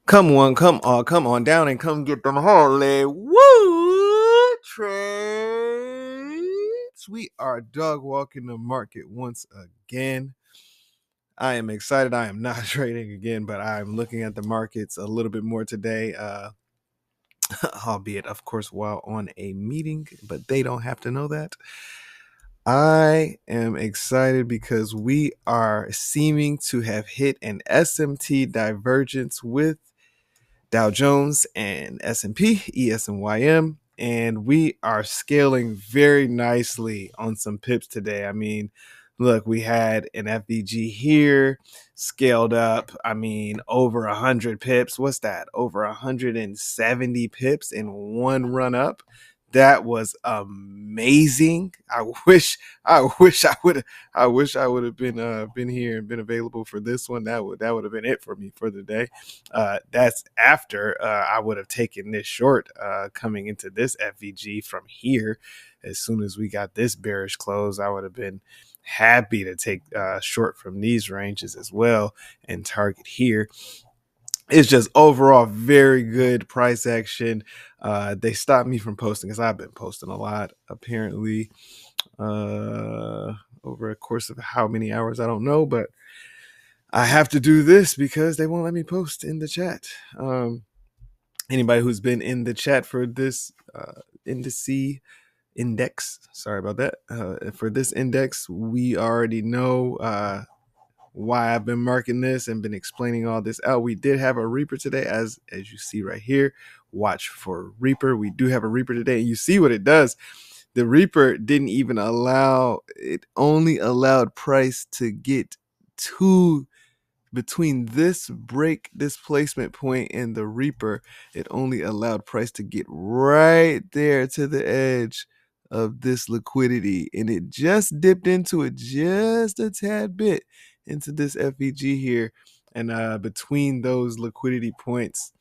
Come on, come on down and come get them Hollywood trades. We are dog walking the market once again. I am excited. I am not trading again, but I'm looking at the markets a little bit more today. Albeit, of course, while on a meeting, but they don't have to know that. I am excited because we are seeming to have hit an SMT divergence with Dow Jones and S&P, ES and YM, and we are scaling very nicely on some pips today. I mean, look, we had an FVG here scaled up. I mean, over 100 pips. What's that? Over 170 pips in one run up. That was amazing. I wish I would have been here and been available for this one. That would have been it for me for the day. That's after I would have taken this short coming into this FVG from here. As soon as we got this bearish close, I would have been happy to take short from these ranges as well and target here. It's just overall very good price action. They stopped me from posting because I've been posting a lot, apparently, over a course of how many hours, I don't know, but I have to do this because they won't let me post in the chat. Anybody who's been in the chat for this index, sorry about that. For this index, we already know why I've been marking this and been explaining all this out. We did have a Reaper today, as you see right here. Watch for Reaper. We do have a Reaper today, and you see what it does. The Reaper didn't even allow, it only allowed price to get to between this break displacement point and the Reaper. It only allowed price to get right there to the edge of this liquidity, and it just dipped into it just a tad bit into this FVG here, and between those liquidity points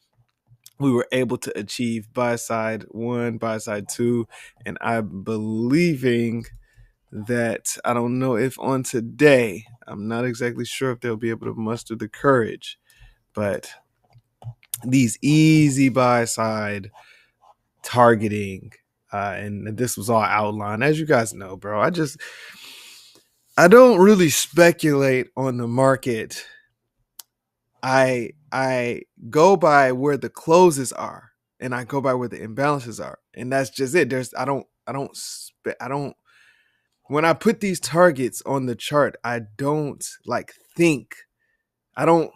we were able to achieve buy side 1, buy side 2, and I'm believing that, I don't know if on today, I'm not exactly sure if they'll be able to muster the courage, but these easy buy side targeting, and this was all outlined, as you guys know, bro. I don't really speculate on the market. I go by where the closes are, and I go by where the imbalances are, and that's just it. I don't when I put these targets on the chart, I don't think. I don't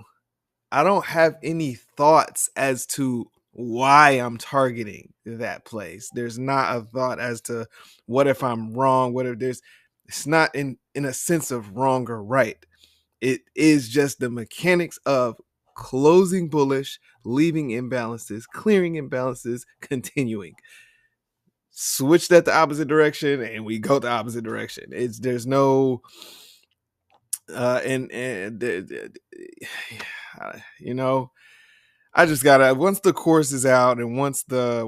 have any thoughts as to why I'm targeting that place. There's not a thought as to what if I'm wrong, what if it's not in a sense of wrong or right. It is just the mechanics of closing bullish, leaving imbalances, clearing imbalances, continuing. Switch that the opposite direction, and we go the opposite direction. There's no you know, I just gotta, once the course is out and once the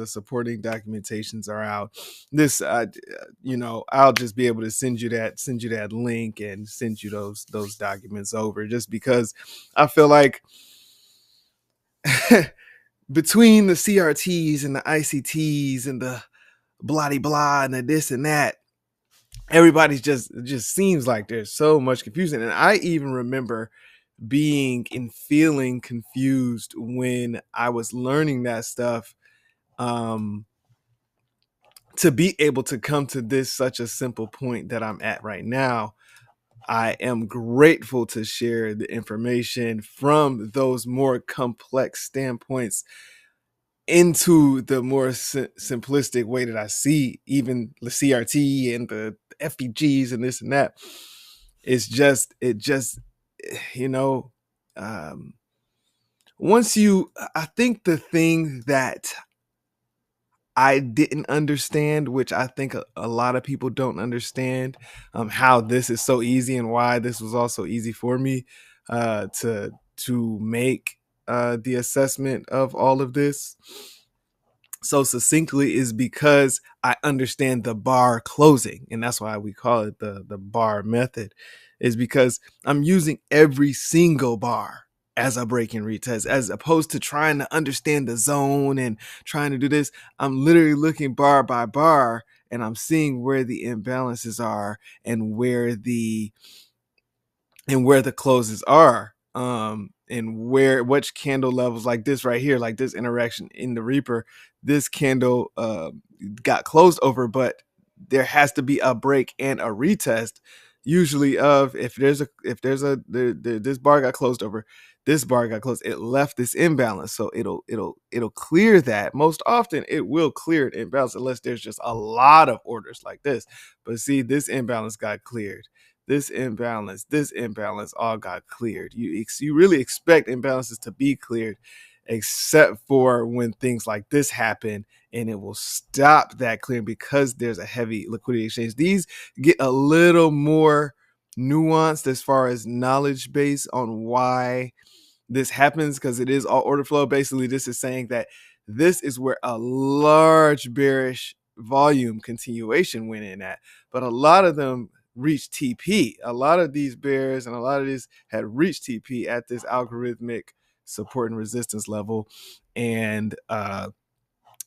supporting documentations are out, this I'll just be able to send you that link and send you those documents over, just because I feel like between the CRTs and the ICTs and the blah blah and the this and that, everybody's just seems like there's so much confusion. And I even remember being and feeling confused when I was learning that stuff, to be able to come to this such a simple point that I'm at right now. I am grateful to share the information from those more complex standpoints into the more simplistic way that I see even the CRT and the FPGs and this and that. It just I think the thing that I didn't understand, which I think a lot of people don't understand, how this is so easy and why this was also easy for me to make the assessment of all of this so succinctly, is because I understand the bar closing, and that's why we call it the bar method, is because I'm using every single bar. as a break and retest, as opposed to trying to understand the zone and trying to do this. I'm literally looking bar by bar, and I'm seeing where the imbalances are and where the closes are, and where which candle levels, like this right here, like this interaction in the Reaper, this candle got closed over, but there has to be a break and a retest, usually, of if there's this bar got closed over, this bar got closed, it left this imbalance, so it'll clear that. Most often it will clear an imbalance unless there's just a lot of orders like this. But see, this imbalance got cleared, this imbalance all got cleared. You really expect imbalances to be cleared, except for when things like this happen, and it will stop that clearing because there's a heavy liquidity exchange. These get a little more nuanced as far as knowledge base on why this happens, because it is all order flow. Basically, this is saying that this is where a large bearish volume continuation went in at, but a lot of them reached TP. A lot of these bears and a lot of these had reached TP at this algorithmic support and resistance level, and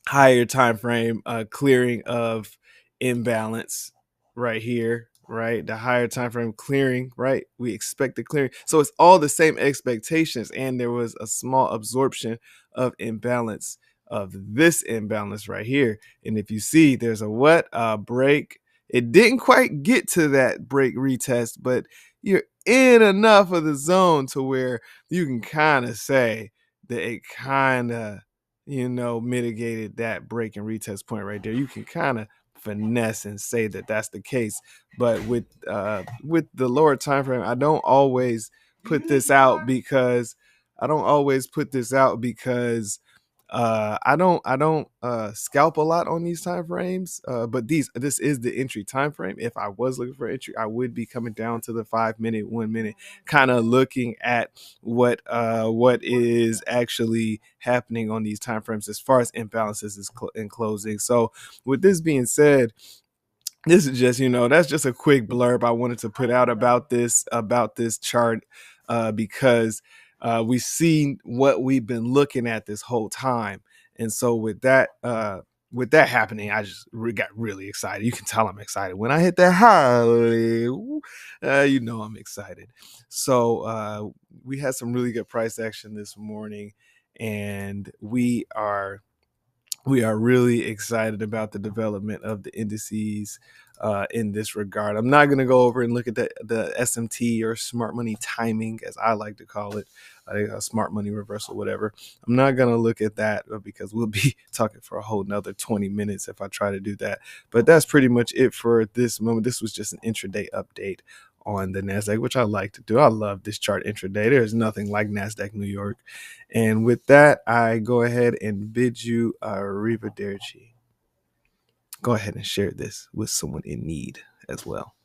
higher time frame clearing of imbalance right here, right? The higher time frame clearing, right? We expect the clearing, so it's all the same expectations, and there was a small absorption of imbalance, of this imbalance right here. And if you see, there's a what, break. It didn't quite get to that break retest, but you're in enough of the zone to where you can kind of say that it kind of, mitigated that break and retest point right there. You can kind of finesse and say that that's the case. But with the lower time frame, I don't always put this out because I don't scalp a lot on these time frames. But this is the entry time frame. If I was looking for entry, I would be coming down to the 5 minute, 1 minute, kind of looking at what is actually happening on these time frames as far as imbalances in closing. So with this being said, this is just, that's just a quick blurb I wanted to put out about this chart, because we've seen what we've been looking at this whole time. And so with that happening, I just got really excited. You can tell I'm excited when I hit that high. I'm excited. So we had some really good price action this morning, and we are really excited about the development of the indices in this regard. I'm not going to go over and look at the SMT, or smart money timing, as I like to call it, smart money reversal, whatever. I'm not going to look at that because we'll be talking for a whole nother 20 minutes if I try to do that. But that's pretty much it for this moment. This was just an intraday update on the NASDAQ, which I like to do. I love this chart intraday. There's nothing like NASDAQ New York. And with that, I go ahead and bid you arrivederci. Go ahead and share this with someone in need as well.